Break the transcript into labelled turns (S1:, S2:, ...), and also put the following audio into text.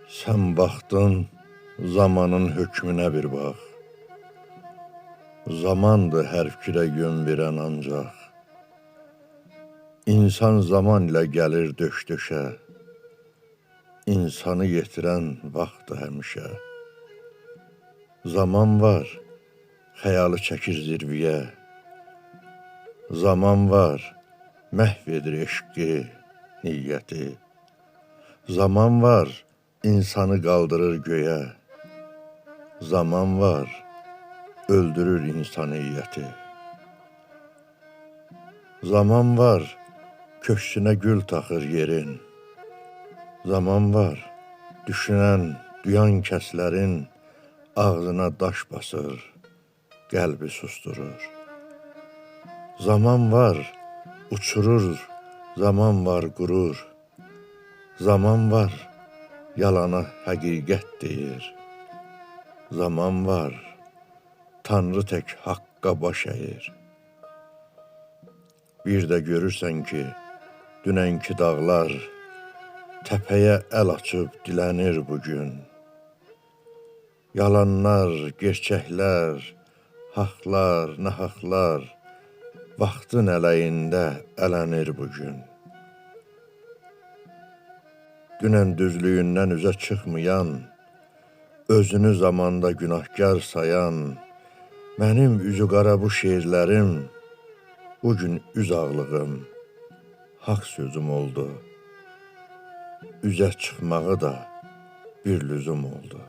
S1: Sen baktın zamanın hükmüne bir bak. Zamandır her fikre yön veren ancak. İnsan zaman ile gelir döş döşe. İnsanı yetiren vaxtı həmişə. Zaman var, xəyalı çəkir zirviyə. Zaman var, məhv edir eşqi, niyyəti. Zaman var, insanı qaldırır göyə. Zaman var, öldürür insaniyyəti. Zaman var, köksünə gül taxır yerin. Zaman var, düşünən, duyan kəslərin ağzına daş basır, qəlbi susturur. Zaman var, uçurur, zaman var, qurur. Zaman var, yalana həqiqət deyir. Zaman var, Tanrı tək haqqa baş əyir. Bir də görürsən ki, dünənki dağlar təpəyə əl açıb dilənir bugün. Yalanlar, gerçəklər, haqlar, nahaqlar vaxtın ələyində ələnir bugün. Dünən düzlüyündən üzə çıxmayan, özünü zamanda günahkar sayan, mənim üzü qara bu şeirlərim, bugün üz ağlığım, haqq sözüm oldu. Üzə çıxmağı da bir lüzum oldu.